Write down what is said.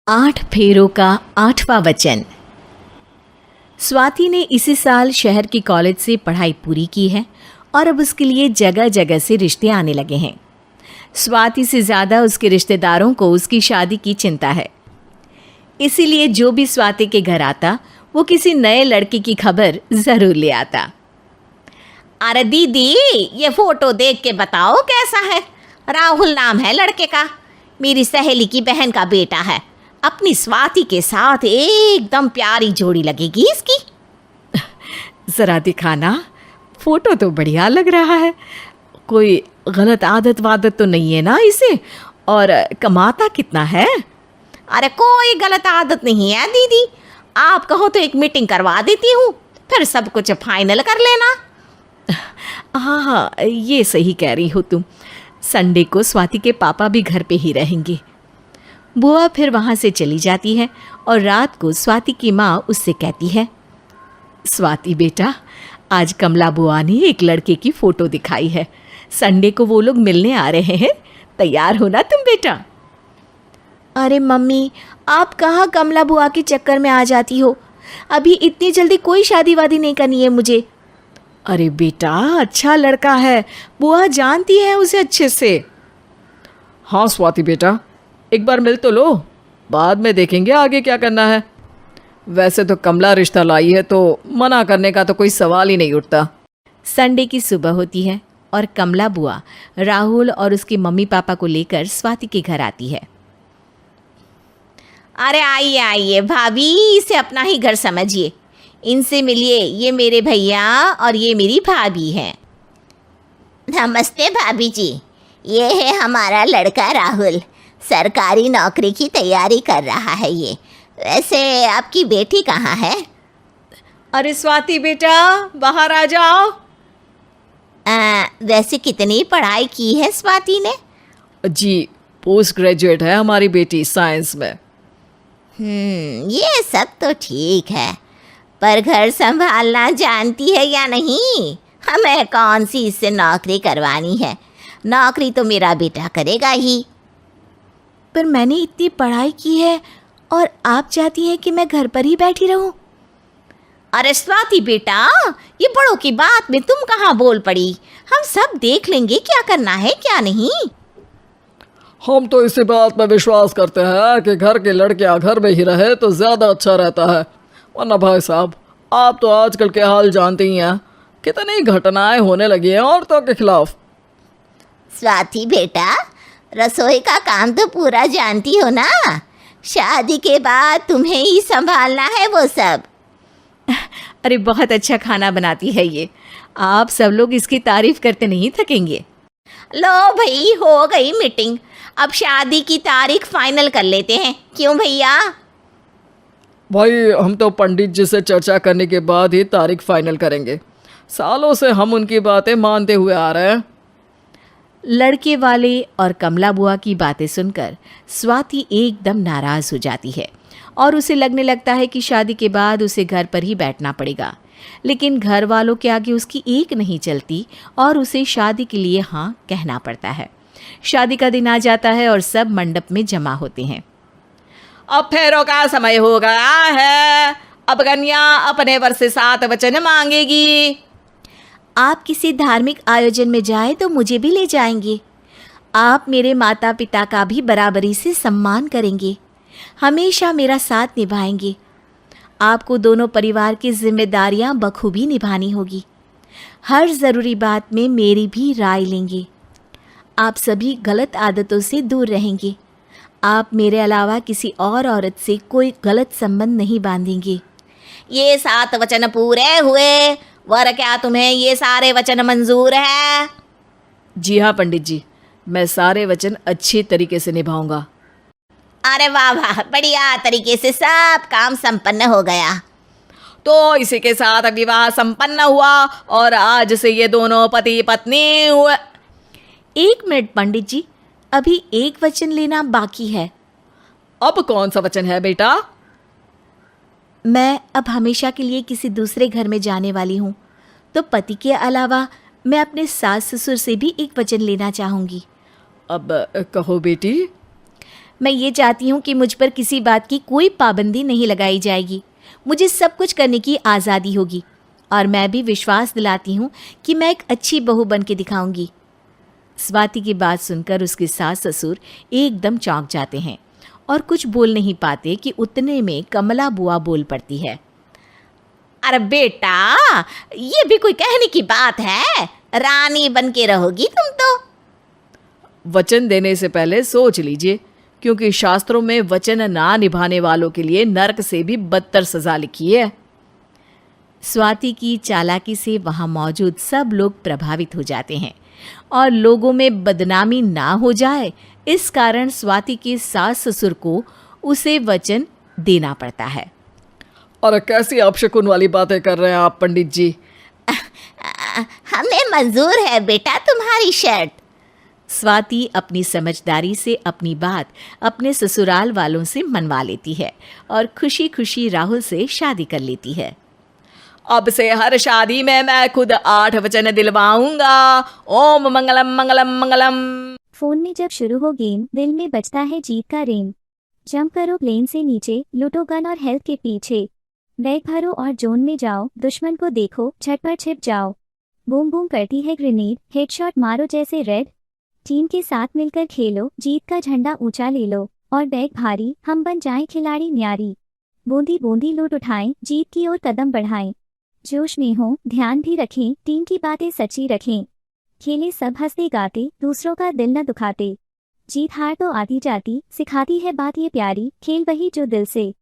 8 फेरों का 8वां वचन। स्वाति ने इसी साल शहर की कॉलेज से पढ़ाई पूरी की है और अब उसके लिए जगह जगह से रिश्ते आने लगे हैं। स्वाति से ज़्यादा उसके रिश्तेदारों को उसकी शादी की चिंता है, इसीलिए जो भी स्वाति के घर आता वो किसी नए लड़के की खबर ज़रूर ले आता। अरे दीदी, ये फोटो देख के बताओ कैसा है। राहुल नाम है लड़के का, मेरी सहेली की बहन का बेटा है। अपनी स्वाति के साथ एकदम प्यारी जोड़ी लगेगी इसकी। ज़रा दिखाना, फोटो तो बढ़िया लग रहा है। कोई गलत आदत वादत तो नहीं है ना इसे? और कमाता कितना है? अरे कोई गलत आदत नहीं है दीदी, आप कहो तो एक मीटिंग करवा देती हूँ, फिर सब कुछ फाइनल कर लेना। हाँ, ये सही कह रही हो तुम। संडे को स्वाति के पापा भी घर पे ही रहेंगे। बुआ फिर वहाँ से चली जाती है और रात को स्वाति की माँ उससे कहती है, स्वाति बेटा, आज कमला बुआ ने एक लड़के की फ़ोटो दिखाई है। संडे को वो लोग मिलने आ रहे हैं, तैयार हो ना तुम बेटा? अरे मम्मी, आप कहाँ कमला बुआ के चक्कर में आ जाती हो? अभी इतनी जल्दी कोई शादी वादी नहीं करनी है मुझे। अरे बेटा, अच्छा लड़का है, बुआ जानती है उसे अच्छे से। हाँ स्वाति बेटा, एक बार मिल तो लो, बाद में देखेंगे आगे क्या करना है। वैसे तो कमला रिश्ता लाई है तो मना करने का तो कोई सवाल ही नहीं उठता। संडे की सुबह होती है और कमला बुआ राहुल और उसके मम्मी पापा को लेकर स्वाति के घर आती है। अरे आइए आइए भाभी, इसे अपना ही घर समझिए, इनसे मिलिए। ये मेरे भैया और ये मेरी भाभी हैं। नमस्ते भाभी जी, ये है हमारा लड़का राहुल, सरकारी नौकरी की तैयारी कर रहा है ये। वैसे आपकी बेटी कहाँ है? अरे स्वाति बेटा, बाहर आ जाओ। वैसे कितनी पढ़ाई की है स्वाति ने? जी, पोस्ट ग्रेजुएट है हमारी बेटी साइंस में। ये सब तो ठीक है, पर घर संभालना जानती है या नहीं? हमें कौन सी इससे नौकरी करवानी है, नौकरी तो मेरा बेटा करेगा ही। पर मैंने इतनी पढ़ाई की है और आप चाहती हैं कि मैं घर पर ही बैठी रहूं? अरे स्वाति बेटा, ये बड़ों की बात में तुम कहाँ बोल पड़ी? हम सब देख लेंगे क्या करना है क्या नहीं। हम तो इसी बात पर विश्वास करते हैं कि घर के लड़कियां घर में ही रहे तो ज़्यादा अच्छा रहता है, वरना भाई साहब आप तो आजकल के हाल जानते ही हैं, कितनी घटनाएं होने लगी हैं औरतों के खिलाफ। स्वाति बेटा, रसोई का काम तो पूरा जानती हो ना? शादी के बाद तुम्हें ही संभालना है वो सब। अरे बहुत अच्छा खाना बनाती है ये, आप सब लोग इसकी तारीफ करते नहीं थकेंगे। लो भाई, हो गई मीटिंग, अब शादी की तारीख फाइनल कर लेते हैं, क्यों भैया? भाई हम तो पंडित जी से चर्चा करने के बाद ही तारीख फाइनल करेंगे, सालों से हम उनकी बातें मानते हुए आ रहे हैं। लड़के वाले और कमला बुआ की बातें सुनकर स्वाति एकदम नाराज़ हो जाती है और उसे लगने लगता है कि शादी के बाद उसे घर पर ही बैठना पड़ेगा। लेकिन घर वालों के आगे उसकी एक नहीं चलती और उसे शादी के लिए हाँ कहना पड़ता है। शादी का दिन आ जाता है और सब मंडप में जमा होते हैं। अब फेरों का समय हो गया है, अब कन्या अपने वर से 7 वचन मांगेगी। आप किसी धार्मिक आयोजन में जाएं तो मुझे भी ले जाएंगे। आप मेरे माता पिता का भी बराबरी से सम्मान करेंगे, हमेशा मेरा साथ निभाएंगे। आपको दोनों परिवार की जिम्मेदारियां बखूबी निभानी होगी। हर ज़रूरी बात में मेरी भी राय लेंगे। आप सभी गलत आदतों से दूर रहेंगे। आप मेरे अलावा किसी और औरत से कोई गलत संबंध नहीं बांधेंगे। ये 7 वचन पूरे हुए, वर क्या तुम्हें ये सारे वचन मंजूर है? जी हाँ पंडित जी, मैं सारे वचन अच्छी तरीके से निभाऊंगा। अरे वाह वाह, बढ़िया तरीके से सब काम संपन्न हो गया। तो इसी के साथ विवाह संपन्न हुआ और आज से ये दोनों पति पत्नी हुए। 1 मिनट पंडित जी, अभी एक वचन लेना बाकी है। अब कौन सा वचन है बेटा? मैं अब हमेशा के लिए किसी दूसरे घर में जाने वाली हूँ, तो पति के अलावा मैं अपने सास ससुर से भी एक वचन लेना चाहूँगी। अब कहो बेटी। मैं ये चाहती हूँ कि मुझ पर किसी बात की कोई पाबंदी नहीं लगाई जाएगी। मुझे सब कुछ करने की आज़ादी होगी और मैं भी विश्वास दिलाती हूँ कि मैं एक अच्छी बहू बन के दिखाऊंगी। स्वाति की बात सुनकर उसके सास ससुर एकदम चौंक जाते हैं और कुछ बोल नहीं पाते कि उतने में कमला बुआ बोल पड़ती है। अरे बेटा, ये भी कोई कहने की बात है? रानी बन के रहोगी तुम तो। वचन देने से पहले सोच लीजिए, क्योंकि शास्त्रों में वचन ना निभाने वालों के लिए नरक से भी बदतर सजा लिखी है। स्वाति की चालाकी से वहाँ मौजूद सब लोग प्रभावित हो जाते हैं और लोगों में बदनामी ना हो जाए, इस कारण स्वाति के सास ससुर को उसे वचन देना पड़ता है। और कैसी अपशकुन वाली बातें कर रहे हैं आप पंडित जी? हमें मंजूर है बेटा तुम्हारी शर्त। स्वाति अपनी समझदारी से अपनी बात अपने ससुराल वालों से मनवा लेती है और खुशी खुशी राहुल से शादी कर लेती है। अब से हर शादी में मैं खुद 8 वचन दिलवाऊंगा। ओम मंगलम मंगलम मंगलम। फोन में जब शुरू हो गेम, दिल में बजता है जीत का रेम। जंप करो प्लेन से नीचे, लूटो गन और हेल्थ के पीछे। बैग भरो और जोन में जाओ, दुश्मन को देखो झटपट छिप जाओ। बूम बूम करती है ग्रेनेड, हेडशॉट मारो जैसे रेड। टीम के साथ मिलकर खेलो, जीत का झंडा ऊंचा ले लो। और बैग भारी, हम बन जाएं खिलाड़ी न्यारी। बूंदी बूंदी लूट उठाएं, जीत की ओर कदम बढ़ाएं। जोश में हो, ध्यान भी रखें, टीम की बातें सच्ची रखें। खेले सब हंसते गाते, दूसरों का दिल न दुखाते। जीत हार तो आती जाती, सिखाती है बात ये प्यारी, खेल वही जो दिल से।